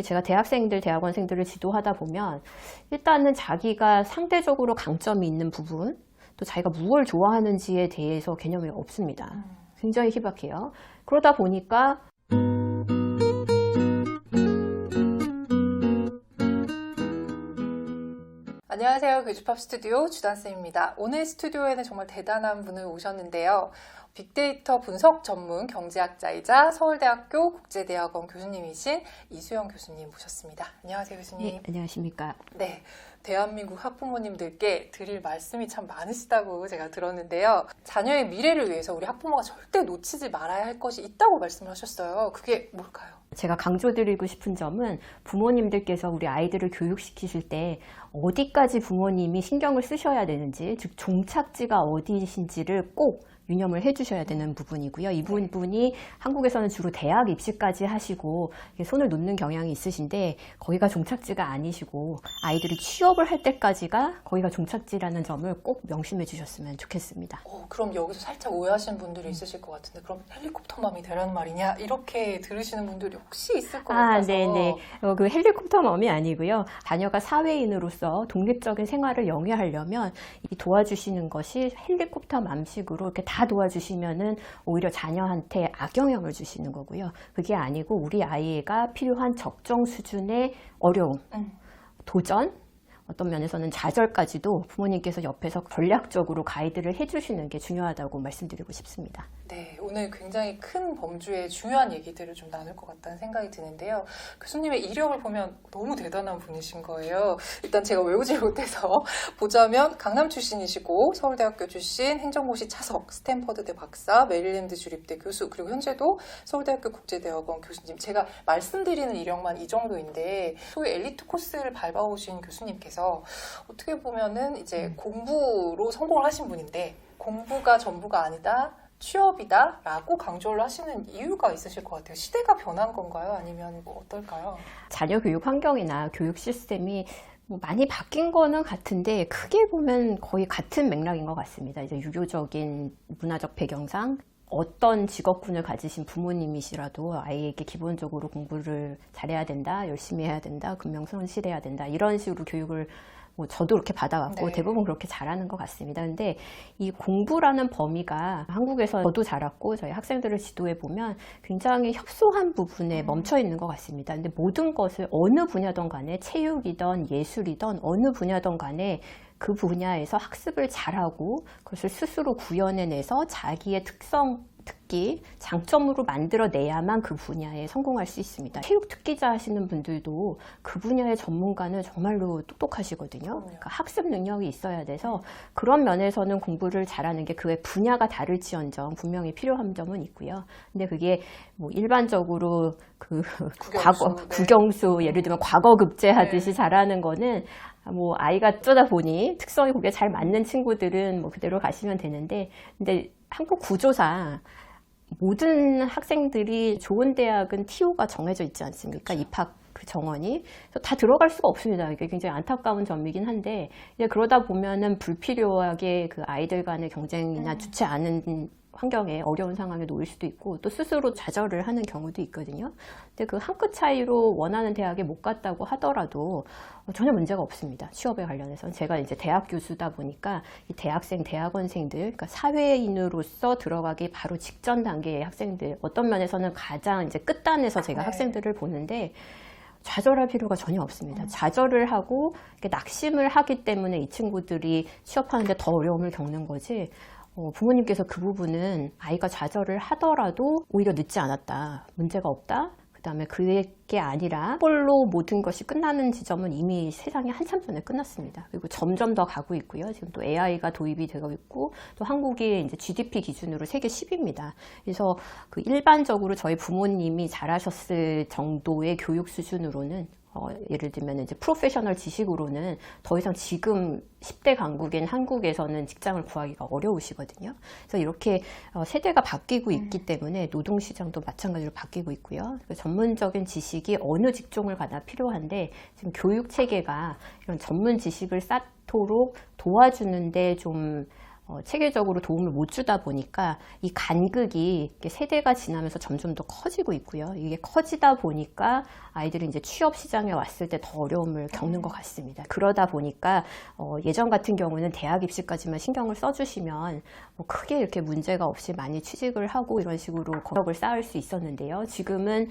제가 대학생들, 대학원생들을 지도하다 보면 일단은 자기가 상대적으로 강점이 있는 부분, 또 자기가 무엇을 좋아하는지에 대해서 개념이 없습니다. 굉장히 희박해요. 그러다 보니까 안녕하세요. 교주팝 스튜디오 주단쌤입니다. 오늘 스튜디오에는 정말 대단한 분을 오셨는데요. 빅데이터 분석 전문 경제학자이자 서울대학교 국제대학원 교수님이신 이수영 교수님 모셨습니다. 안녕하세요, 교수님. 네, 안녕하십니까. 네, 대한민국 학부모님들께 드릴 말씀이 참 많으시다고 제가 들었는데요. 자녀의 미래를 위해서 우리 학부모가 절대 놓치지 말아야 할 것이 있다고 말씀을 하셨어요. 그게 뭘까요? 제가 강조드리고 싶은 점은 부모님들께서 우리 아이들을 교육시키실 때 어디까지 부모님이 신경을 쓰셔야 되는지, 즉 종착지가 어디신지를 꼭 유념을 해주셔야 되는 부분이고요. 이 부분이 한국에서는 주로 대학 입시까지 하시고 손을 놓는 경향이 있으신데 거기가 종착지가 아니시고 아이들이 취업을 할 때까지가 거기가 종착지라는 점을 꼭 명심해 주셨으면 좋겠습니다. 그럼 여기서 살짝 오해하시는 분들이 있으실 것 같은데 그럼 헬리콥터맘이 되라는 말이냐? 이렇게 들으시는 분들이 혹시 있을 것 같아서. 네네. 그 헬리콥터맘이 아니고요. 자녀가 사회인으로서 독립적인 생활을 영위하려면 이 도와주시는 것이 헬리콥터맘식으로 이렇게 다 도와주시면은 오히려 자녀한테 악영향을 주시는 거고요. 그게 아니고 우리 아이가 필요한 적정 수준의 어려움, 도전, 어떤 면에서는 좌절까지도 부모님께서 옆에서 전략적으로 가이드를 해주시는 게 중요하다고 말씀드리고 싶습니다. 네, 오늘 굉장히 큰 범주의 중요한 얘기들을 좀 나눌 것 같다는 생각이 드는데요. 교수님의 이력을 보면 너무 대단한 분이신 거예요. 일단 제가 외우지 못해서 보자면 강남 출신이시고 서울대학교 출신, 행정고시 차석, 스탠퍼드대 박사, 메릴랜드 주립대 교수, 그리고 현재도 서울대학교 국제대학원 교수님. 제가 말씀드리는 이력만 이 정도인데 소위 엘리트 코스를 밟아오신 교수님께서 어떻게 보면은 이제 공부로 성공을 하신 분인데 공부가 전부가 아니다. 취업이다 라고 강조를 하시는 이유가 있으실 것 같아요. 시대가 변한 건가요? 아니면 뭐 어떨까요? 자녀 교육 환경이나 교육 시스템이 많이 바뀐 거는 같은데 크게 보면 거의 같은 맥락인 것 같습니다. 이제 유교적인 문화적 배경상 어떤 직업군을 가지신 부모님이시라도 아이에게 기본적으로 공부를 잘해야 된다, 열심히 해야 된다, 근명성실해야 된다 이런 식으로 교육을 저도 그렇게 받아왔고 대부분 그렇게 잘하는 것 같습니다. 근데 이 공부라는 범위가 한국에서 저도 자랐고 저희 학생들을 지도해 보면 굉장히 협소한 부분에 멈춰 있는 것 같습니다. 근데 모든 것을 어느 분야든 간에 체육이든 예술이든 어느 분야든 간에 그 분야에서 학습을 잘하고 그것을 스스로 구현해내서 자기의 특성, 특기, 장점으로 만들어내야만 그 분야에 성공할 수 있습니다. 체육 특기자 하시는 분들도 그 분야의 전문가는 정말로 똑똑하시거든요. 그러니까 학습 능력이 있어야 돼서 그런 면에서는 공부를 잘하는 게 그의 분야가 다를지언정 분명히 필요한 점은 있고요. 근데 그게 뭐 일반적으로 그 국영수 예를 들면 과거급제 하듯이 잘하는 거는 뭐 아이가 어쩌다 보니 특성이 거기에 잘 맞는 친구들은 뭐 그대로 가시면 되는데 근데 한국 구조상 모든 학생들이 좋은 대학은 TO가 정해져 있지 않습니까? 입학 그 정원이. 그래서 다 들어갈 수가 없습니다. 이게 굉장히 안타까운 점이긴 한데 이제 그러다 보면은 불필요하게 그 아이들 간의 경쟁이나 좋지 않은 환경에 어려운 상황에 놓일 수도 있고 또 스스로 좌절을 하는 경우도 있거든요. 근데 그 한 끗 차이로 원하는 대학에 못 갔다고 하더라도 전혀 문제가 없습니다. 취업에 관련해서 제가 이제 대학 교수다 보니까 이 대학생, 대학원생들, 그러니까 사회인으로서 들어가기 바로 직전 단계의 학생들, 어떤 면에서는 가장 이제 끝단에서 제가 학생들을 보는데 좌절할 필요가 전혀 없습니다. 좌절을 하고 낙심을 하기 때문에 이 친구들이 취업하는데 더 어려움을 겪는 거지. 부모님께서 그 부분은 아이가 좌절을 하더라도 오히려 늦지 않았다. 문제가 없다. 그 다음에 그게 아니라 그걸로 모든 것이 끝나는 지점은 이미 세상이 한참 전에 끝났습니다. 그리고 점점 더 가고 있고요. 지금 또 AI가 도입이 되고 있고 또 한국이 이제 GDP 기준으로 세계 10위입니다. 그래서 그 일반적으로 저희 부모님이 잘하셨을 정도의 교육 수준으로는 예를 들면 이제 프로페셔널 지식으로는 더 이상 지금 10대 강국인 한국에서는 직장을 구하기가 어려우시거든요. 그래서 이렇게 세대가 바뀌고 있기 때문에 노동시장도 마찬가지로 바뀌고 있고요. 전문적인 지식이 어느 직종을 가나 필요한데 지금 교육 체계가 이런 전문 지식을 쌓도록 도와주는데 좀 체계적으로 도움을 못 주다 보니까 이 간극이 이렇게 세대가 지나면서 점점 더 커지고 있고요. 이게 커지다 보니까 아이들이 이제 취업 시장에 왔을 때 더 어려움을 겪는 것 같습니다. 그러다 보니까 예전 같은 경우는 대학 입시까지만 신경을 써주시면 뭐 크게 이렇게 문제가 없이 많이 취직을 하고 이런 식으로 경력을 쌓을 수 있었는데요. 지금은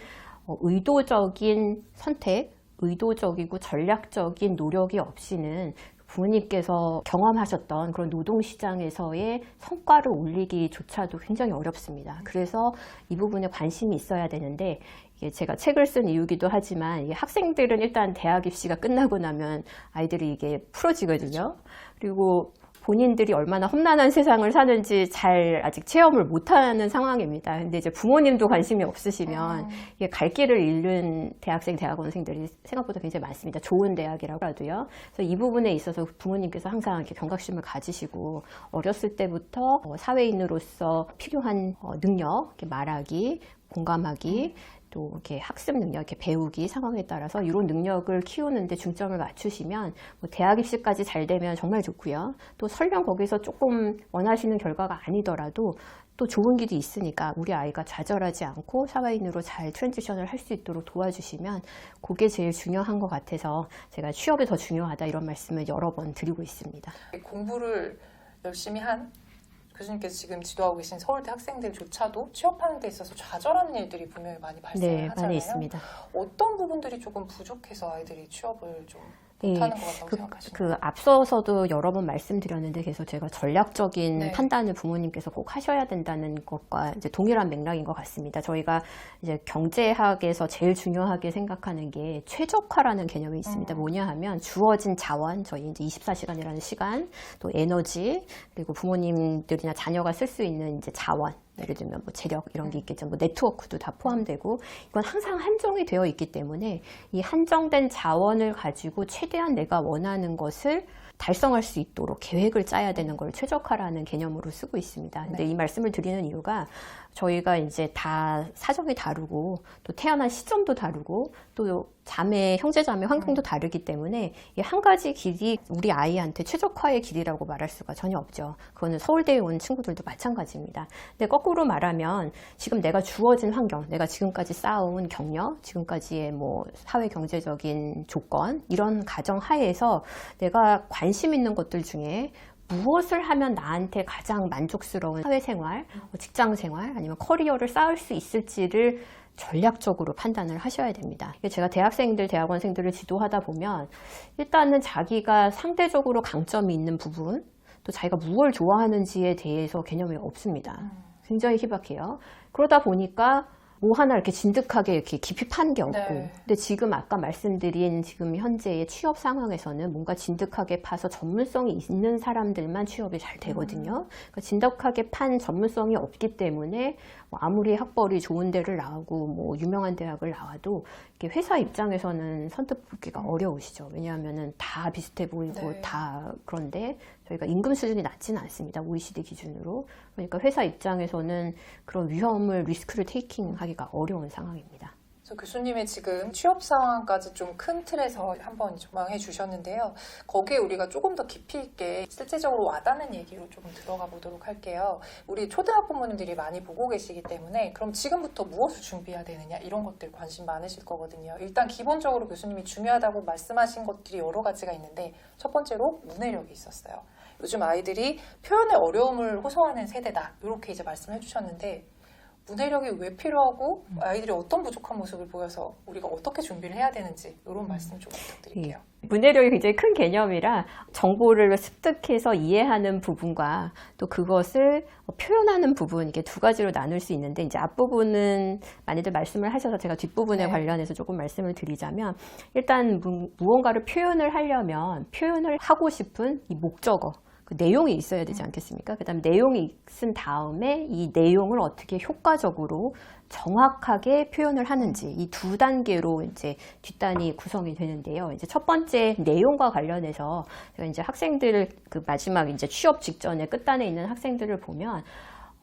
의도적인 선택, 의도적이고 전략적인 노력이 없이는 부모님께서 경험하셨던 그런 노동시장에서의 성과를 올리기조차도 굉장히 어렵습니다. 그래서 이 부분에 관심이 있어야 되는데, 이게 제가 책을 쓴 이유기도 하지만, 이게 학생들은 일단 대학 입시가 끝나고 나면 아이들이 이게 풀어지거든요. 그리고 본인들이 얼마나 험난한 세상을 사는지 잘 아직 체험을 못하는 상황입니다. 근데 이제 부모님도 관심이 없으시면 이게 갈 길을 잃는 대학생, 대학원생들이 생각보다 굉장히 많습니다. 좋은 대학이라고 하도요. 그래서 이 부분에 있어서 부모님께서 항상 이렇게 경각심을 가지시고 어렸을 때부터 사회인으로서 필요한 능력, 이렇게 말하기, 공감하기, 또 이렇게 학습 능력, 이렇게 배우기 상황에 따라서 이런 능력을 키우는데 중점을 맞추시면 뭐 대학 입시까지 잘 되면 정말 좋고요. 또 설령 거기서 조금 원하시는 결과가 아니더라도 또 좋은 길이 있으니까 우리 아이가 좌절하지 않고 사회인으로 잘 트랜지션을 할 수 있도록 도와주시면 그게 제일 중요한 것 같아서 제가 취업이 더 중요하다 이런 말씀을 여러 번 드리고 있습니다. 공부를 열심히 한 교수님께서 지금 지도하고 계신 서울대 학생들조차도 취업하는 데 있어서 좌절하는 일들이 분명히 많이 발생하잖아요. 많이 있습니다. 어떤 부분들이 조금 부족해서 아이들이 취업을 좀 못하는 것 같다고 생각하시나요? 앞서서도 여러 번 말씀드렸는데 계속 제가 전략적인 네. 판단을 부모님께서 꼭 하셔야 된다는 것과 이제 동일한 맥락인 것 같습니다. 저희가 이제 경제학에서 제일 중요하게 생각하는 게 최적화라는 개념이 있습니다. 뭐냐 하면 주어진 자원, 저희 이제 24시간이라는 시간, 또 에너지, 그리고 부모님들이나 자녀가 쓸 수 있는 이제 자원, 예를 들면 뭐 재력 이런 게 있겠죠. 뭐 네트워크도 다 포함되고 이건 항상 한정이 되어 있기 때문에 이 한정된 자원을 가지고 최대한 내가 원하는 것을 달성할 수 있도록 계획을 짜야 되는 걸 최적화라는 개념으로 쓰고 있습니다. 근데 이 말씀을 드리는 이유가 저희가 이제 다 사정이 다르고 또 태어난 시점도 다르고 또 형제 자매 환경도 다르기 때문에 이 한 가지 길이 우리 아이한테 최적화의 길이라고 말할 수가 전혀 없죠. 그거는 서울대에 온 친구들도 마찬가지입니다. 근데 거꾸로 말하면 지금 내가 주어진 환경, 내가 지금까지 쌓아온 경력, 지금까지의 뭐 사회 경제적인 조건 이런 가정 하에서 내가 관심 있는 것들 중에 무엇을 하면 나한테 가장 만족스러운 사회생활, 직장생활 아니면 커리어를 쌓을 수 있을지를 전략적으로 판단을 하셔야 됩니다. 제가 대학생들, 대학원생들을 지도하다 보면 일단은 자기가 상대적으로 강점이 있는 부분, 또 자기가 무엇을 좋아하는지에 대해서 개념이 없습니다. 굉장히 희박해요. 그러다 보니까 뭐 하나 이렇게 진득하게 이렇게 깊이 파는 게 없고. 네. 근데 지금 아까 말씀드린 지금 현재의 취업 상황에서는 뭔가 진득하게 파서 전문성이 있는 사람들만 취업이 잘 되거든요. 그러니까 진득하게 판 전문성이 없기 때문에 뭐 아무리 학벌이 좋은 데를 나오고 뭐 유명한 대학을 나와도 이렇게 회사 입장에서는 선택 보기가 어려우시죠. 왜냐하면은 다 비슷해 보이고 네. 다 그런데 저희가 임금 수준이 낮지는 않습니다. OECD 기준으로. 그러니까 회사 입장에서는 그런 리스크를 테이킹하기가 어려운 상황입니다. 그래서 교수님의 지금 취업 상황까지 좀 큰 틀에서 한번 조망해 주셨는데요. 거기에 우리가 조금 더 깊이 있게 실제적으로 와닿는 얘기로 조금 들어가 보도록 할게요. 우리 초등학 부모님들이 많이 보고 계시기 때문에 그럼 지금부터 무엇을 준비해야 되느냐 이런 것들 관심 많으실 거거든요. 일단 기본적으로 교수님이 중요하다고 말씀하신 것들이 여러 가지가 있는데 첫 번째로 문해력이 있었어요. 요즘 아이들이 표현의 어려움을 호소하는 세대다 이렇게 이제 말씀해 주셨는데 문해력이 왜 필요하고 아이들이 어떤 부족한 모습을 보여서 우리가 어떻게 준비를 해야 되는지 이런 말씀 좀 부탁드릴게요. 문해력이 굉장히 큰 개념이라 정보를 습득해서 이해하는 부분과 또 그것을 표현하는 부분 이게 두 가지로 나눌 수 있는데 이제 앞부분은 많이들 말씀을 하셔서 제가 뒷부분에 관련해서 조금 말씀을 드리자면 일단 무언가를 표현을 하려면 표현을 하고 싶은 이 목적어 그 내용이 있어야 되지 않겠습니까? 그 다음에 내용이 있은 다음에 이 내용을 어떻게 효과적으로 정확하게 표현을 하는지 이 두 단계로 이제 뒷단이 구성이 되는데요. 이제 첫 번째 내용과 관련해서 제가 이제 학생들 그 마지막 이제 취업 직전에 끝단에 있는 학생들을 보면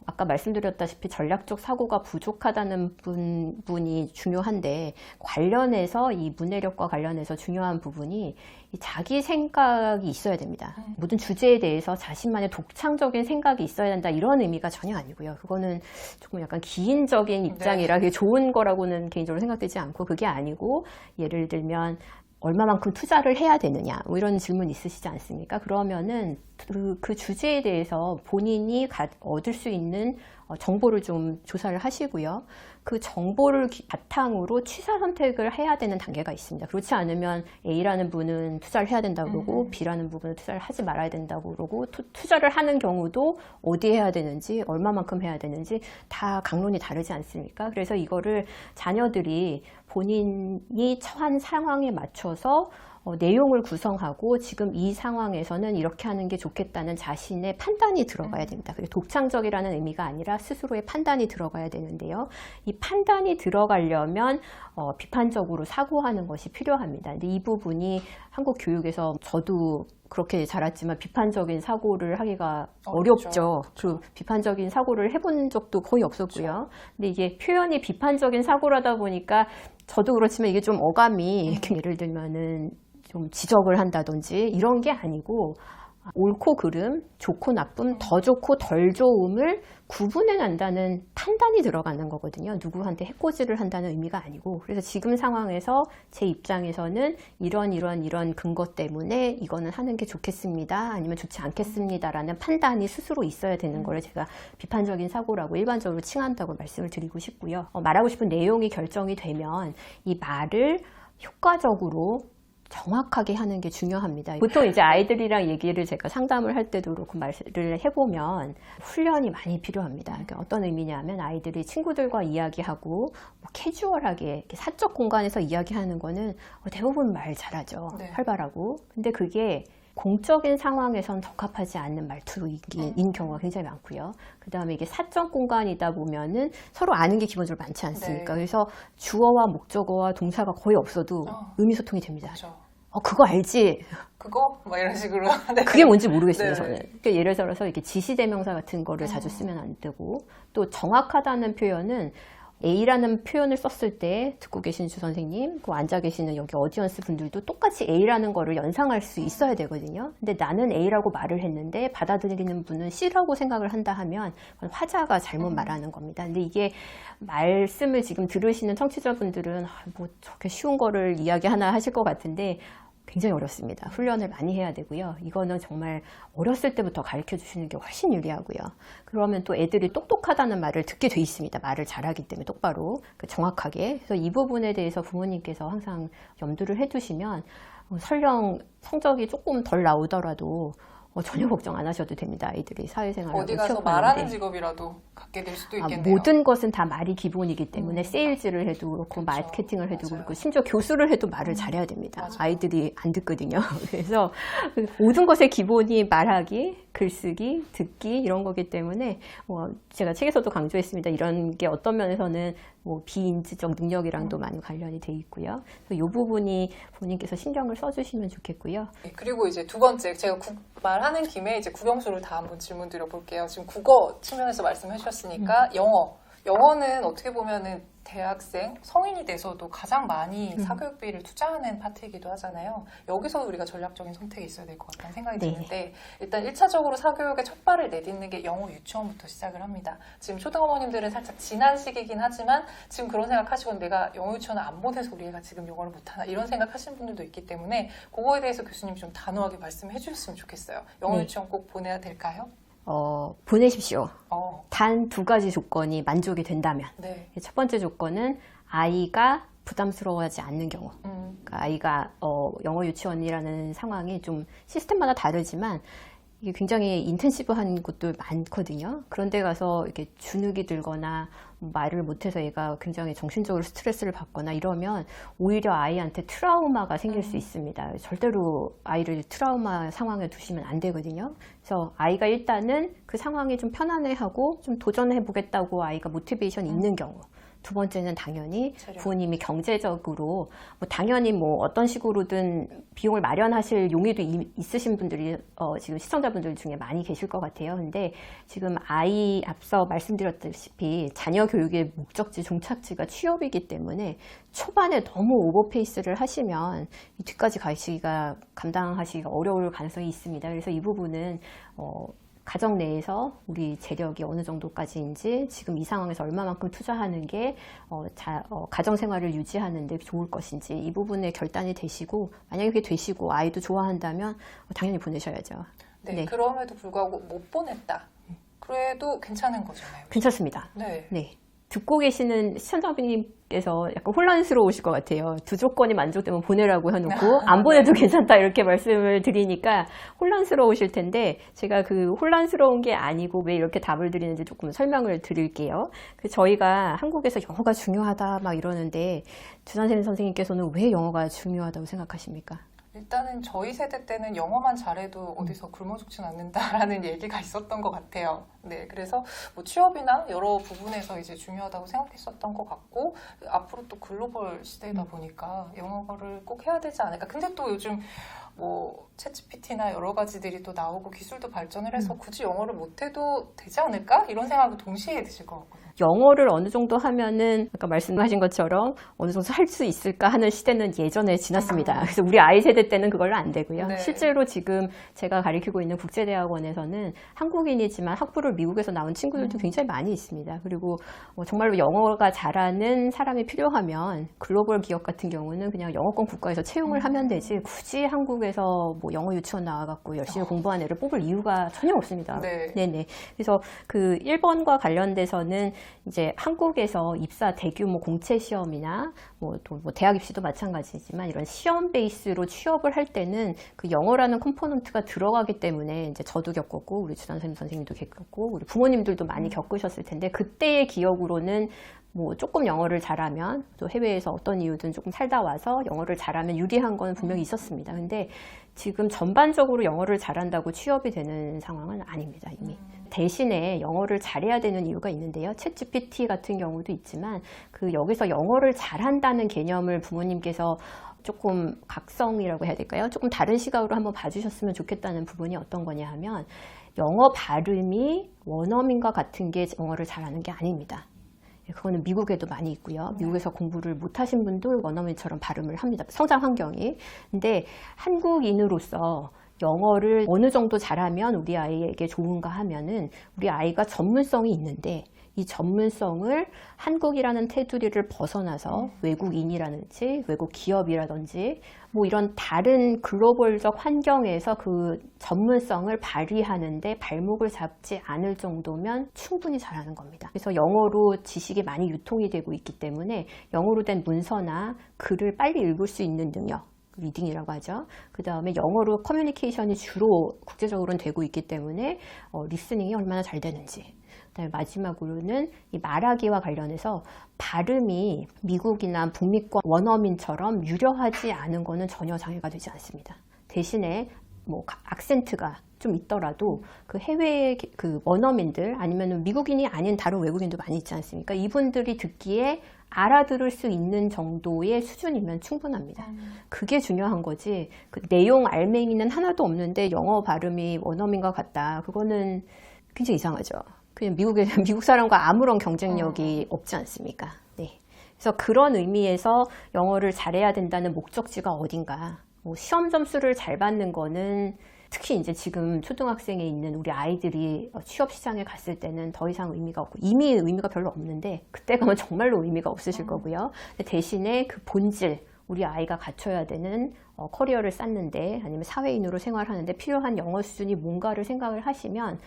아까 말씀드렸다시피 전략적 사고가 부족하다는 부분이 중요한데, 관련해서 이 문해력과 관련해서 중요한 부분이 이 자기 생각이 있어야 됩니다. 모든 주제에 대해서 자신만의 독창적인 생각이 있어야 된다, 이런 의미가 전혀 아니고요. 그거는 조금 약간 기인적인 입장이라 그게 좋은 거라고는 개인적으로 생각되지 않고, 그게 아니고 예를 들면 얼마만큼 투자를 해야 되느냐, 뭐 이런 질문 있으시지 않습니까? 그러면은 그 주제에 대해서 본인이 얻을 수 있는 정보를 좀 조사를 하시고요. 그 정보를 바탕으로 취사 선택을 해야 되는 단계가 있습니다. 그렇지 않으면 A라는 분은 투자를 해야 된다고 그러고 B라는 부분은 투자를 하지 말아야 된다고 그러고, 투자를 하는 경우도 어디에 해야 되는지, 얼마만큼 해야 되는지 다 강론이 다르지 않습니까? 그래서 이거를 자녀들이 본인이 처한 상황에 맞춰서 내용을 구성하고, 지금 이 상황에서는 이렇게 하는 게 좋겠다는 자신의 판단이 들어가야 됩니다. 그게 독창적이라는 의미가 아니라 스스로의 판단이 들어가야 되는데요. 이 판단이 들어가려면 비판적으로 사고하는 것이 필요합니다. 근데 이 부분이 한국 교육에서, 저도 그렇게 자랐지만 비판적인 사고를 하기가 어렵죠. 그 비판적인 사고를 해본 적도 거의 없었고요. 근데 이게 표현이 비판적인 사고라다 보니까, 저도 그렇지만 이게 좀 어감이 예를 들면은 좀 지적을 한다든지 이런 게 아니고, 옳고 그름, 좋고 나쁨, 더 좋고 덜 좋음을 구분해 난다는 판단이 들어가는 거거든요. 누구한테 해코지를 한다는 의미가 아니고. 그래서 지금 상황에서 제 입장에서는 이런 근거 때문에 이거는 하는 게 좋겠습니다, 아니면 좋지 않겠습니다라는 판단이 스스로 있어야 되는 거를 제가 비판적인 사고라고 일반적으로 칭한다고 말씀을 드리고 싶고요. 말하고 싶은 내용이 결정이 되면 이 말을 효과적으로 정확하게 하는 게 중요합니다. 보통 이제 아이들이랑 얘기를 제가 상담을 할 때도 그렇고 말을 해보면 훈련이 많이 필요합니다. 그러니까 어떤 의미냐면, 아이들이 친구들과 이야기하고 뭐 캐주얼하게 이렇게 사적 공간에서 이야기하는 거는 대부분 말 잘하죠. 네. 활발하고. 근데 그게 공적인 상황에선 적합하지 않는 말투인 경우가 굉장히 많고요. 그 다음에 이게 사적 공간이다 보면은 서로 아는 게 기본적으로 많지 않습니까? 네. 그래서 주어와 목적어와 동사가 거의 없어도 의미소통이 됩니다. 그렇죠. 그거 알지? 그거? 뭐 이런 식으로. 네. 그게 뭔지 모르겠어요, 네. 저는. 그러니까 예를 들어서 이렇게 지시대명사 같은 거를 자주 쓰면 안 되고, 또 정확하다는 표현은 A라는 표현을 썼을 때 듣고 계신 주 선생님, 그 앉아 계시는 여기 어디언스 분들도 똑같이 A라는 거를 연상할 수 있어야 되거든요. 근데 나는 A라고 말을 했는데 받아들이는 분은 C라고 생각을 한다 하면 그건 화자가 잘못 말하는 겁니다. 근데 이게 말씀을 지금 들으시는 청취자분들은 뭐 저렇게 쉬운 거를 이야기하나 하실 것 같은데, 굉장히 어렵습니다. 훈련을 많이 해야 되고요. 이거는 정말 어렸을 때부터 가르쳐 주시는 게 훨씬 유리하고요. 그러면 또 애들이 똑똑하다는 말을 듣게 돼 있습니다. 말을 잘하기 때문에 똑바로, 정확하게. 그래서 이 부분에 대해서 부모님께서 항상 염두를 해두시면, 설령 성적이 조금 덜 나오더라도 전혀 걱정 안 하셔도 됩니다. 아이들이 사회생활을 어디 가서 말하는 직업이라도 갖게 될 수도 있겠네요. 모든 것은 다 말이 기본이기 때문에 세일즈를 해도 그렇고, 그렇죠. 마케팅을 해도 맞아요. 그렇고, 심지어 교수를 해도 말을 잘해야 됩니다. 맞아요. 아이들이 안 듣거든요. 그래서 모든 것의 기본이 말하기, 글쓰기, 듣기 이런 거기 때문에 제가 책에서도 강조했습니다. 이런 게 어떤 면에서는 비인지적 능력이랑도 많이 관련이 돼 있고요. 이 부분이 본인께서 신경을 써주시면 좋겠고요. 네, 그리고 이제 두 번째, 제가 말하는 김에 이제 국영수를 다 한번 질문 드려볼게요. 지금 국어 측면에서 말씀해 주셨으니까 영어는 어떻게 보면은 대학생, 성인이 돼서도 가장 많이 사교육비를 투자하는 파트이기도 하잖아요. 여기서 우리가 전략적인 선택이 있어야 될 것 같다는 생각이 드는데, 일단 1차적으로 사교육에 첫 발을 내딛는 게 영어 유치원부터 시작을 합니다. 지금 초등어머님들은 살짝 지난 시기긴 하지만 지금 그런 생각하시고, 내가 영어 유치원을 안 보내서 우리 애가 지금 영어를 못하나 이런 생각하시는 분들도 있기 때문에 그거에 대해서 교수님 좀 단호하게 말씀해 주셨으면 좋겠어요. 영어 유치원 꼭 보내야 될까요? 보내십시오. 단 2가지 조건이 만족이 된다면. 네. 첫 번째 조건은 아이가 부담스러워하지 않는 경우. 그러니까 아이가 영어 유치원이라는 상황이 좀 시스템마다 다르지만 이게 굉장히 인텐시브한 곳도 많거든요. 그런데 가서 이렇게 주눅이 들거나 말을 못해서 얘가 굉장히 정신적으로 스트레스를 받거나 이러면 오히려 아이한테 트라우마가 생길 수 있습니다. 절대로 아이를 트라우마 상황에 두시면 안 되거든요. 그래서 아이가 일단은 그 상황이 좀 편안해하고 좀 도전해 보겠다고 아이가 모티베이션이 있는 경우, 두 번째는 당연히 재력. 부모님이 경제적으로 뭐 당연히 뭐 어떤 식으로든 비용을 마련하실 용의도 있으신 분들이 지금 시청자분들 중에 많이 계실 것 같아요. 근데 지금 앞서 말씀드렸다시피 자녀 교육의 목적지, 종착지가 취업이기 때문에 초반에 너무 오버페이스를 하시면 이 뒤까지 가시기가 감당하시기가 어려울 가능성이 있습니다. 그래서 이 부분은 가정 내에서 우리 재력이 어느 정도까지인지 지금 이 상황에서 얼마만큼 투자하는 게 가정 생활을 유지하는 데 좋을 것인지 이 부분에 결단이 되시고 만약에 그게 되시고 아이도 좋아한다면 당연히 보내셔야죠. 네, 그럼에도 불구하고 못 보냈다. 그래도 괜찮은 거잖아요. 괜찮습니다. 네. 네. 듣고 계시는 시청자분께서 약간 혼란스러우실 것 같아요. 두 조건이 만족되면 보내라고 해놓고 안 보내도 괜찮다 이렇게 말씀을 드리니까 혼란스러우실 텐데 제가 그 혼란스러운 게 아니고 왜 이렇게 답을 드리는지 조금 설명을 드릴게요. 저희가 한국에서 영어가 중요하다 막 이러는데 주산생 선생님께서는 왜 영어가 중요하다고 생각하십니까? 일단은 저희 세대 때는 영어만 잘해도 어디서 굶어 죽진 않는다라는 얘기가 있었던 것 같아요. 네, 그래서 뭐 취업이나 여러 부분에서 이제 중요하다고 생각했었던 것 같고 앞으로 또 글로벌 시대이다 보니까 영어를 꼭 해야 되지 않을까. 근데 또 요즘 뭐 챗GPT나 여러 가지들이 또 나오고 기술도 발전을 해서 굳이 영어를 못해도 되지 않을까? 이런 생각이 동시에 드실 것 같거든요. 영어를 어느 정도 하면은 아까 말씀하신 것처럼 어느 정도 할 수 있을까 하는 시대는 예전에 지났습니다. 그래서 우리 아이 세대 때는 그걸로 안 되고요. 네. 실제로 지금 제가 가르치고 있는 국제대학원에서는 한국인이지만 학부를 미국에서 나온 친구들도 굉장히 많이 있습니다. 그리고 정말로 영어가 잘하는 사람이 필요하면 글로벌 기업 같은 경우는 그냥 영어권 국가에서 채용을 하면 되지 굳이 한국에서 뭐 영어 유치원 나와갖고 열심히 공부한 애를 뽑을 이유가 전혀 없습니다. 네. 네네. 그래서 그 1번과 관련돼서는 이제 한국에서 입사 대규모 공채 시험이나 또 대학 입시도 마찬가지지만 이런 시험 베이스로 취업을 할 때는 그 영어라는 컴포넌트가 들어가기 때문에 이제 저도 겪었고 우리 주단선 선생님도 겪었고 우리 부모님들도 많이 겪으셨을 텐데 그때의 기억으로는 뭐 조금 영어를 잘하면 또 해외에서 어떤 이유든 조금 살다 와서 영어를 잘하면 유리한 건 분명히 있었습니다. 근데 지금 전반적으로 영어를 잘한다고 취업이 되는 상황은 아닙니다, 이미. 대신에 영어를 잘해야 되는 이유가 있는데요. 챗GPT 같은 경우도 있지만 여기서 영어를 잘한다는 개념을 부모님께서 조금 각성이라고 해야 될까요? 조금 다른 시각으로 한번 봐주셨으면 좋겠다는 부분이 어떤 거냐 하면 영어 발음이 원어민과 같은 게 영어를 잘하는 게 아닙니다. 그거는 미국에도 많이 있고요. 미국에서 공부를 못하신 분도 원어민처럼 발음을 합니다. 성장 환경이. 근데 한국인으로서 영어를 어느 정도 잘하면 우리 아이에게 좋은가 하면은 우리 아이가 전문성이 있는데 이 전문성을 한국이라는 테두리를 벗어나서 외국인이라든지 외국 기업이라든지 뭐 이런 다른 글로벌적 환경에서 그 전문성을 발휘하는데 발목을 잡지 않을 정도면 충분히 잘하는 겁니다. 그래서 영어로 지식이 많이 유통이 되고 있기 때문에 영어로 된 문서나 글을 빨리 읽을 수 있는 능력, 리딩이라고 하죠. 그 다음에 영어로 커뮤니케이션이 주로 국제적으로는 되고 있기 때문에 리스닝이 얼마나 잘 되는지. 그다음에 마지막으로는 이 말하기와 관련해서 발음이 미국이나 북미권 원어민처럼 유려하지 않은 거는 전혀 장애가 되지 않습니다. 대신에 뭐 악센트가 좀 있더라도 그 해외의 그 원어민들 아니면 미국인이 아닌 다른 외국인도 많이 있지 않습니까? 이분들이 듣기에 알아들을 수 있는 정도의 수준이면 충분합니다. 그게 중요한 거지. 그 내용 알맹이는 하나도 없는데 영어 발음이 원어민과 같다. 그거는 굉장히 이상하죠. 그냥 미국 사람과 아무런 경쟁력이 없지 않습니까? 네. 그래서 그런 의미에서 영어를 잘해야 된다는 목적지가 어딘가. 뭐 시험 점수를 잘 받는 거는 특히 이제 지금 초등학생에 있는 우리 아이들이 취업 시장에 갔을 때는 더 이상 의미가 없고 이미 의미가 별로 없는데 그때 가면 정말로 의미가 없으실 거고요. 근데 대신에 그 본질, 우리 아이가 갖춰야 되는 커리어를 쌓는데 아니면 사회인으로 생활하는데 필요한 영어 수준이 뭔가를 생각을 하시면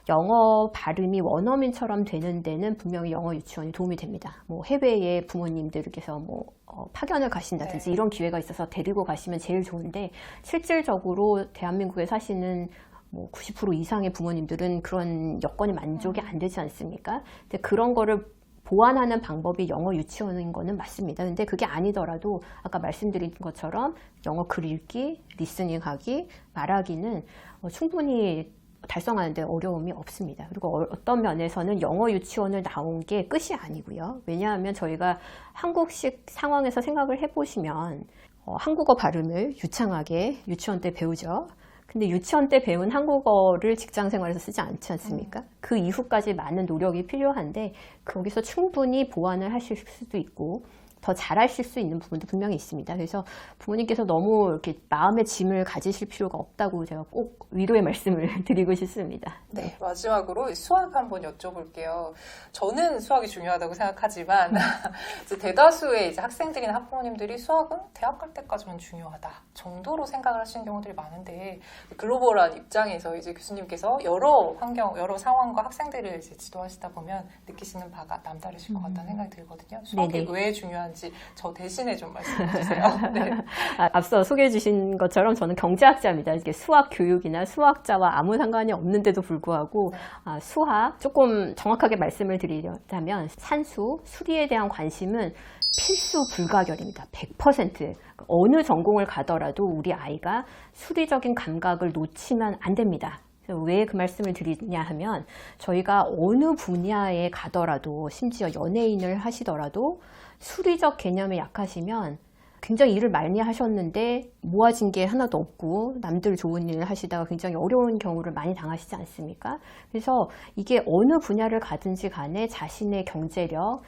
영어 발음이 원어민처럼 되는 데는 분명히 영어 유치원이 도움이 됩니다. 뭐 해외에 부모님들께서 뭐 파견을 가신다든지 네. 이런 기회가 있어서 데리고 가시면 제일 좋은데 실질적으로 대한민국에 사시는 뭐 90% 이상의 부모님들은 그런 여건이 만족이 안 되지 않습니까? 근데 그런 거를 보완하는 방법이 영어 유치원인 거는 맞습니다. 근데 그게 아니더라도 아까 말씀드린 것처럼 영어 글 읽기, 리스닝 하기, 말하기는 충분히 달성하는데 어려움이 없습니다. 그리고 어떤 면에서는 영어 유치원을 나온 게 끝이 아니고요. 왜냐하면 저희가 한국식 상황에서 생각을 해보시면 한국어 발음을 유창하게 유치원 때 배우죠. 근데 유치원 때 배운 한국어를 직장 생활에서 쓰지 않지 않습니까? 그 이후까지 많은 노력이 필요한데 거기서 충분히 보완을 하실 수도 있고 더 잘하실 수 있는 부분도 분명히 있습니다. 그래서 부모님께서 너무 이렇게 마음의 짐을 가지실 필요가 없다고 제가 꼭 위로의 말씀을 드리고 싶습니다. 네, 마지막으로 수학 한번 여쭤볼게요. 저는 수학이 중요하다고 생각하지만 이제 대다수의 이제 학생들이나 학부모님들이 수학은 대학 갈 때까지만 중요하다 정도로 생각을 하시는 경우들이 많은데 글로벌한 입장에서 이제 교수님께서 여러 환경, 여러 상황과 학생들을 이제 지도하시다 보면 느끼시는 바가 남다르실 것 같다는 생각이 들거든요. 수학이 네네. 왜 중요한지 저 대신에 좀 말씀해 주세요. 네. 앞서 소개해 주신 것처럼 저는 경제학자입니다. 이게 수학 교육이나 수학자와 아무 상관이 없는데도 불구하고 수학, 조금 정확하게 말씀을 드리려면 산수, 수리에 대한 관심은 필수 불가결입니다. 100%. 어느 전공을 가더라도 우리 아이가 수리적인 감각을 놓치면 안 됩니다. 왜 그 말씀을 드리냐 하면 저희가 어느 분야에 가더라도 심지어 연예인을 하시더라도 수리적 개념에 약하시면 굉장히 일을 많이 하셨는데 모아진 게 하나도 없고 남들 좋은 일을 하시다가 굉장히 어려운 경우를 많이 당하시지 않습니까? 그래서 이게 어느 분야를 가든지 간에 자신의 경제력,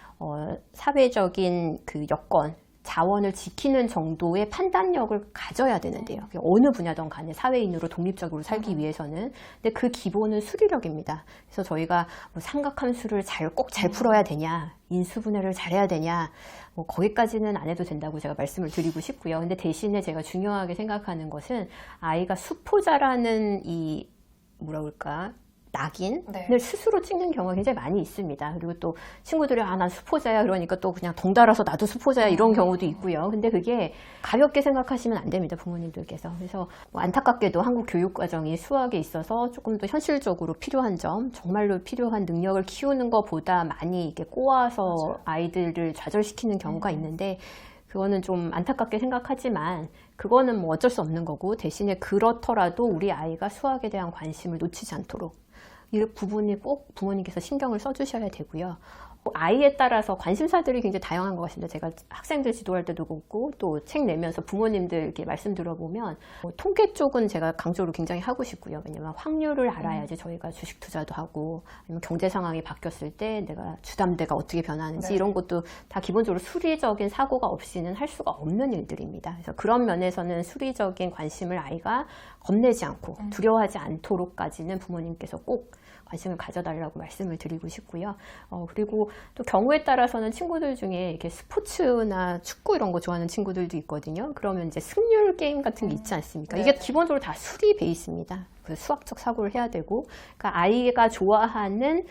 사회적인 그 여건, 자원을 지키는 정도의 판단력을 가져야 되는데요. 어느 분야든 간에 사회인으로 독립적으로 살기 위해서는. 근데 그 기본은 수리력입니다. 그래서 저희가 뭐 삼각함수를 꼭 잘 풀어야 되냐, 인수분해를 잘해야 되냐, 뭐 거기까지는 안 해도 된다고 제가 말씀을 드리고 싶고요. 근데 대신에 제가 중요하게 생각하는 것은 아이가 수포자라는 이 뭐라 그럴까? 낙인을 네. 스스로 찍는 경우가 굉장히 많이 있습니다. 그리고 또 친구들이 난 수포자야 그러니까 또 그냥 덩달아서 나도 수포자야 이런 경우도 있고요. 근데 그게 가볍게 생각하시면 안 됩니다. 부모님들께서. 그래서 뭐 안타깝게도 한국 교육과정이 수학에 있어서 조금 더 현실적으로 필요한 점, 정말로 필요한 능력을 키우는 것보다 많이 이렇게 꼬아서 맞아요. 아이들을 좌절시키는 경우가 있는데 그거는 좀 안타깝게 생각하지만 그거는 뭐 어쩔 수 없는 거고 대신에 그렇더라도 우리 아이가 수학에 대한 관심을 놓치지 않도록 이 부분이 꼭 부모님께서 신경을 써주셔야 되고요. 아이에 따라서 관심사들이 굉장히 다양한 것 같습니다. 제가 학생들 지도할 때도 그렇고 또 책 내면서 부모님들 이렇게 말씀 들어보면 통계 쪽은 제가 강조를 굉장히 하고 싶고요. 왜냐면 확률을 알아야지 저희가 주식 투자도 하고 아니면 경제 상황이 바뀌었을 때 내가 주담대가 어떻게 변하는지 네. 이런 것도 다 기본적으로 수리적인 사고가 없이는 할 수가 없는 일들입니다. 그래서 그런 면에서는 수리적인 관심을 아이가 겁내지 않고 두려워하지 않도록까지는 부모님께서 꼭 관심을 가져달라고 말씀을 드리고 싶고요. 그리고 또 경우에 따라서는 친구들 중에 이렇게 스포츠나 축구 이런 거 좋아하는 친구들도 있거든요. 그러면 이제 승률 게임 같은 게 있지 않습니까? 이게 기본적으로 다 수리 베이스입니다. 그 수학적 사고를 해야 되고, 그러니까 아이가 좋아하는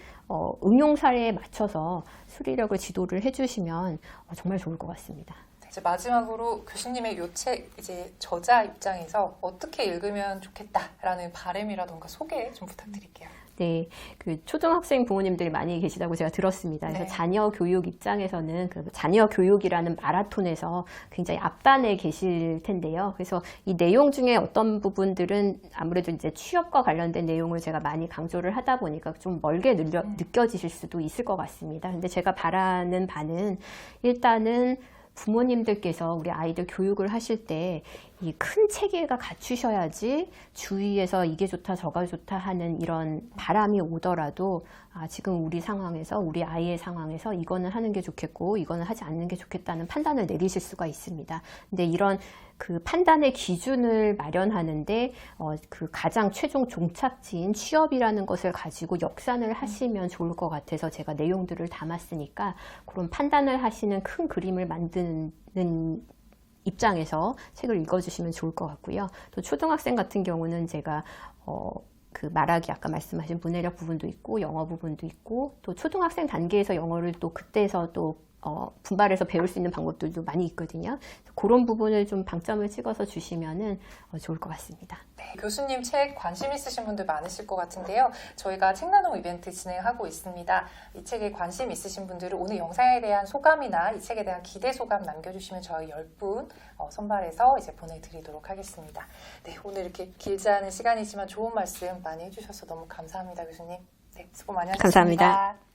응용 사례에 맞춰서 수리력을 지도를 해주시면 정말 좋을 것 같습니다. 이제 마지막으로 교수님의 요 책 이제 저자 입장에서 어떻게 읽으면 좋겠다라는 바람이라던가 소개 좀 부탁드릴게요. 네, 그 초등학생 부모님들이 많이 계시다고 제가 들었습니다. 그래서 네. 자녀 교육 입장에서는 그 자녀 교육이라는 마라톤에서 굉장히 앞단에 계실 텐데요. 그래서 이 내용 중에 어떤 부분들은 아무래도 이제 취업과 관련된 내용을 제가 많이 강조를 하다 보니까 좀 멀게 느껴지실 수도 있을 것 같습니다. 근데 제가 바라는 바는 일단은 부모님들께서 우리 아이들 교육을 하실 때 이 큰 체계가 갖추셔야지 주위에서 이게 좋다 저가 좋다 하는 이런 바람이 오더라도 지금 우리 상황에서 우리 아이의 상황에서 이거는 하는 게 좋겠고 이거는 하지 않는 게 좋겠다는 판단을 내리실 수가 있습니다. 근데 이런 그 판단의 기준을 마련하는데 그 가장 최종 종착지인 취업이라는 것을 가지고 역산을 하시면 좋을 것 같아서 제가 내용들을 담았으니까 그런 판단을 하시는 큰 그림을 만드는 입장에서 책을 읽어주시면 좋을 것 같고요. 또 초등학생 같은 경우는 제가 그 말하기 아까 말씀하신 문해력 부분도 있고 영어 부분도 있고 또 초등학생 단계에서 영어를 또 그때서 또 분발해서 배울 수 있는 방법들도 많이 있거든요. 그런 부분을 좀 방점을 찍어서 주시면은 좋을 것 같습니다. 네, 교수님 책 관심 있으신 분들 많으실 것 같은데요. 저희가 책나눔 이벤트 진행하고 있습니다. 이 책에 관심 있으신 분들은 오늘 영상에 대한 소감이나 이 책에 대한 기대 소감 남겨주시면 저희 10분 선발해서 이제 보내드리도록 하겠습니다. 네, 오늘 이렇게 길지 않은 시간이지만 좋은 말씀 많이 해주셔서 너무 감사합니다, 교수님. 네, 수고 많이 하셨습니다. 감사합니다.